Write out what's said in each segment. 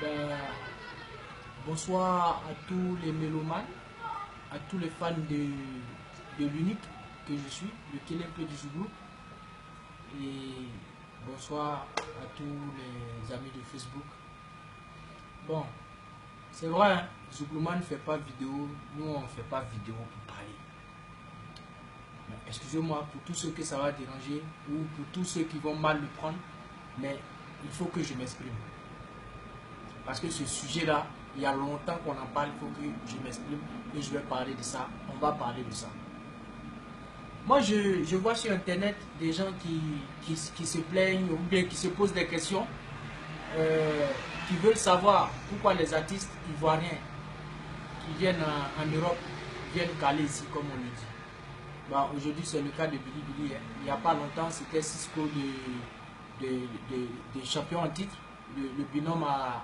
Ben, bonsoir à tous les mélomanes, à tous les fans de l'unique que je suis, le Kélempe du Zouglou. Et bonsoir à tous les amis de Facebook. Bon, c'est vrai, hein, Zouglouman ne fait pas vidéo, nous on ne fait pas vidéo pour parler. Excusez-moi pour tous ceux que ça va déranger ou pour tous ceux qui vont mal le prendre, mais il faut que je m'exprime. Parce que ce sujet-là, il y a longtemps qu'on en parle, il faut que je m'exprime et je vais parler de ça. On va parler de ça. Moi, je vois sur Internet des gens qui se plaignent ou bien qui se posent des questions, qui veulent savoir pourquoi les artistes ivoiriens qui viennent en Europe viennent caler ici, comme on le dit. Bon, aujourd'hui, c'est le cas de Billy Billy. Hein. Il n'y a pas longtemps, c'était Cisco de champion en titre. Le binôme à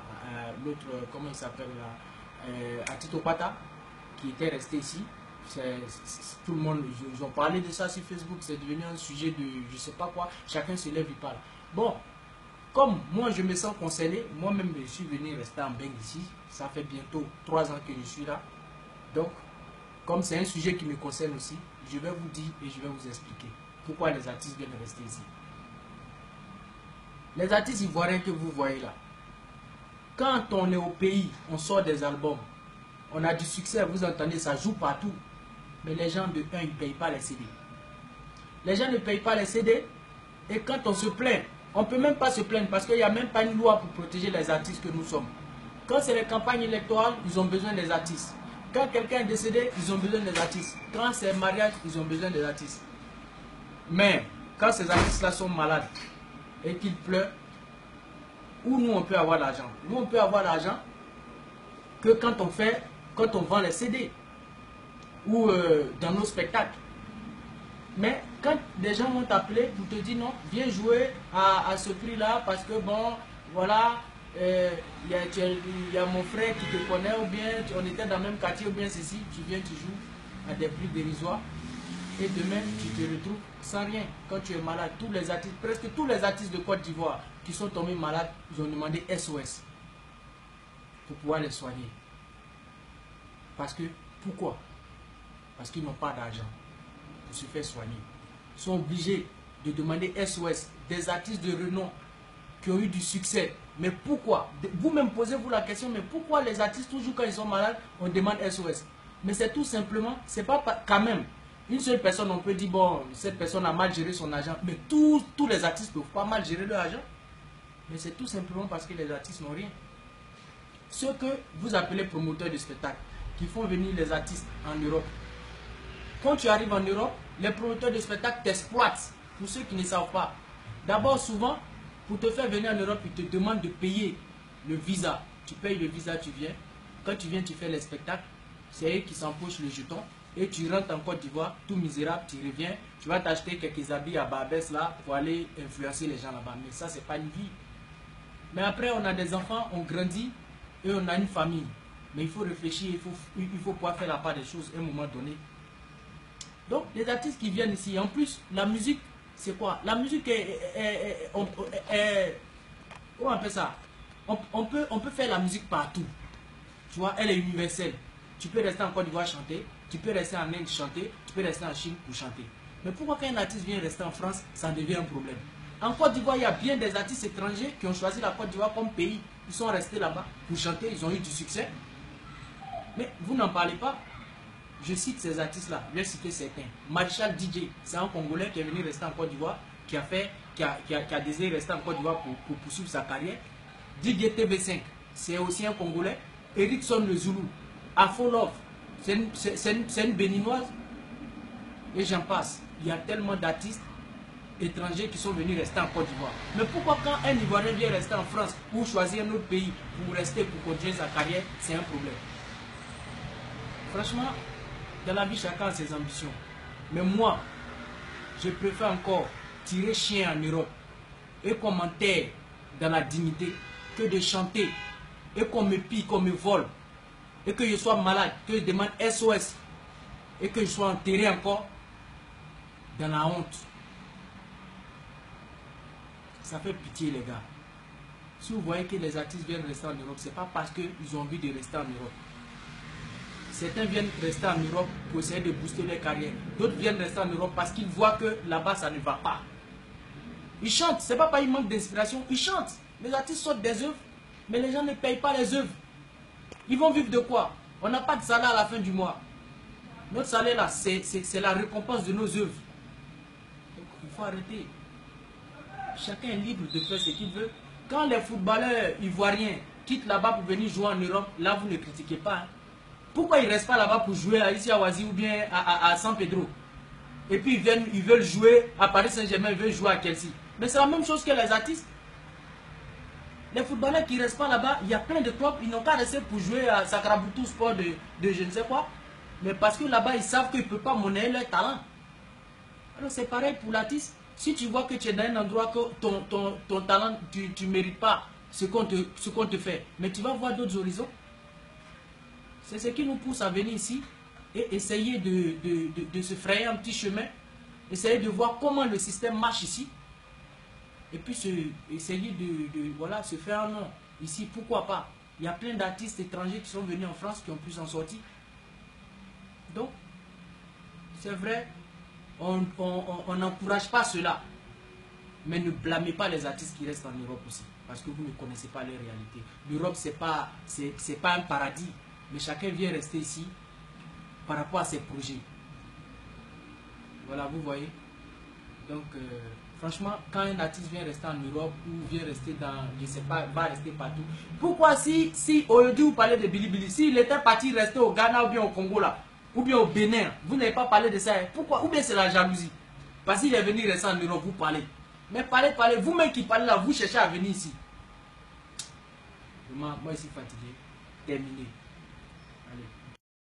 l'autre, comment il s'appelle là, à Tito Pata, qui était resté ici. Tout le monde, ils ont parlé de ça sur Facebook, c'est devenu un sujet de je sais pas quoi, chacun se lève, il parle. Bon, comme moi je me sens concerné, moi-même je suis venu rester en Beng ici, ça fait bientôt 3 ans que je suis là. Donc, comme c'est un sujet qui me concerne aussi, je vais vous dire et je vais vous expliquer pourquoi les artistes viennent rester ici. Les artistes ivoiriens que vous voyez là, quand on est au pays, on sort des albums, on a du succès, vous entendez, ça joue partout. Mais les gens de 1, ils ne payent pas les CD. Les gens ne payent pas les CD. Et quand on se plaint, on ne peut même pas se plaindre parce qu'il n'y a même pas une loi pour protéger les artistes que nous sommes. Quand c'est les campagnes électorales, ils ont besoin des artistes. Quand quelqu'un est décédé, ils ont besoin des artistes. Quand c'est mariage, ils ont besoin des artistes. Mais quand ces artistes-là sont malades et qu'ils pleurent, où nous on peut avoir l'argent? Nous on peut avoir l'argent que quand on vend les CD ou dans nos spectacles. Mais quand des gens vont t'appeler pour te dire non, viens jouer à ce prix-là parce que bon, voilà, il y a mon frère qui te connaît ou bien on était dans le même quartier ou bien ceci, tu viens, tu joues à des prix dérisoires et demain tu te retrouves sans rien quand tu es malade. Tous les artistes, presque tous les artistes de Côte d'Ivoire qui sont tombés malades, ils ont demandé SOS pour pouvoir les soigner. Parce que, pourquoi? Parce qu'ils n'ont pas d'argent pour se faire soigner. Ils sont obligés de demander SOS, des artistes de renom qui ont eu du succès. Mais pourquoi? Vous-même posez-vous la question, mais pourquoi les artistes, toujours quand ils sont malades, on demande SOS? Mais c'est tout simplement, c'est pas quand même une seule personne, on peut dire, bon, cette personne a mal géré son argent, mais tous les artistes ne peuvent pas mal gérer leur argent. Mais c'est tout simplement parce que les artistes n'ont rien. Ceux que vous appelez promoteurs de spectacle, qui font venir les artistes en Europe. Quand tu arrives en Europe, les promoteurs de spectacle t'exploitent. Pour ceux qui ne savent pas. D'abord, souvent, pour te faire venir en Europe, ils te demandent de payer le visa. Tu payes le visa, tu viens. Quand tu viens, tu fais les spectacles. C'est eux qui s'empochent le jeton. Et tu rentres en Côte d'Ivoire, tout misérable, tu reviens. Tu vas t'acheter quelques habits à Barbès là pour aller influencer les gens là-bas. Mais ça, c'est pas une vie. Mais après, on a des enfants, on grandit et on a une famille. Mais il faut réfléchir, il faut pouvoir faire la part des choses à un moment donné. Donc, les artistes qui viennent ici, en plus, la musique, c'est quoi? La musique comment on appelle ça? On peut faire la musique partout. Tu vois, elle est universelle. Tu peux rester en Côte d'Ivoire chanter, tu peux rester en Inde chanter, tu peux rester en Chine pour chanter. Mais pourquoi quand un artiste vient rester en France, ça devient un problème? En Côte d'Ivoire, il y a bien des artistes étrangers qui ont choisi la Côte d'Ivoire comme pays. Ils sont restés là-bas pour chanter, ils ont eu du succès. Mais vous n'en parlez pas. Je cite ces artistes-là, je vais citer certains. Marshall DJ, c'est un Congolais qui est venu rester en Côte d'Ivoire, qui a désiré rester en Côte d'Ivoire pour poursuivre sa carrière. DJ TV5, c'est aussi un Congolais. Erickson le Zoulou, Afro Love, c'est une béninoise. Et j'en passe. Il y a tellement d'artistes étrangers qui sont venus rester en Côte d'Ivoire. Mais pourquoi quand un Ivoirien vient rester en France ou choisir un autre pays pour rester, pour continuer sa carrière, c'est un problème? Franchement, dans la vie, chacun a ses ambitions. Mais moi, je préfère encore tirer chien en Europe et qu'on m'enterre dans la dignité que de chanter et qu'on me pille, qu'on me vole et que je sois malade, que je demande SOS et que je sois enterré encore dans la honte. Ça fait pitié, les gars. Si vous voyez que les artistes viennent rester en Europe, ce n'est pas parce qu'ils ont envie de rester en Europe. Certains viennent rester en Europe pour essayer de booster leur carrière. D'autres viennent rester en Europe parce qu'ils voient que là-bas, ça ne va pas. Ils chantent, ce n'est pas parce qu'ils manquent d'inspiration, ils chantent. Les artistes sortent des œuvres, mais les gens ne payent pas les œuvres. Ils vont vivre de quoi? On n'a pas de salaire à la fin du mois. Notre salaire là, c'est la récompense de nos œuvres. Donc, il faut arrêter. Chacun est libre de faire ce qu'il veut. Quand les footballeurs ivoiriens quittent là-bas pour venir jouer en Europe, là vous ne critiquez pas. Hein. Pourquoi ils ne restent pas là-bas pour jouer ici à Oasis ou bien à San Pedro? Et puis ils veulent jouer à Paris Saint-Germain, ils veulent jouer à Chelsea. Mais c'est la même chose que les artistes. Les footballeurs qui ne restent pas là-bas, il y a plein de clubs, ils n'ont qu'à rester pour jouer à Sacramento Sport de je ne sais quoi. Mais parce que là-bas, ils savent qu'ils ne peuvent pas monnayer leur talent. Alors c'est pareil pour l'artiste. Si tu vois que tu es dans un endroit que ton talent, tu ne mérites pas ce qu'on te fait, mais tu vas voir d'autres horizons. C'est ce qui nous pousse à venir ici et essayer de se frayer un petit chemin, essayer de voir comment le système marche ici, et puis essayer de voilà, se faire un nom. Ici, pourquoi pas? Il y a plein d'artistes étrangers qui sont venus en France qui ont pu s'en sortir. Donc, c'est vrai, on n'encourage pas cela. Mais ne blâmez pas les artistes qui restent en Europe aussi. Parce que vous ne connaissez pas leur réalité. L'Europe, c'est pas un paradis. Mais chacun vient rester ici par rapport à ses projets. Voilà, vous voyez. Donc, franchement, quand un artiste vient rester en Europe ou vient rester dans, je sais pas, va rester partout. Pourquoi si aujourd'hui vous parlez de Bilibili, s'il était parti rester au Ghana ou bien au Congo là, ou bien au Bénin, vous n'avez pas parlé de ça. Pourquoi? Ou bien c'est la jalousie. Parce qu'il est venu rester en Europe, vous parlez. Mais parlez, vous-même qui parlez là, vous cherchez à venir ici. Moi, je suis fatigué. Terminé. Allez.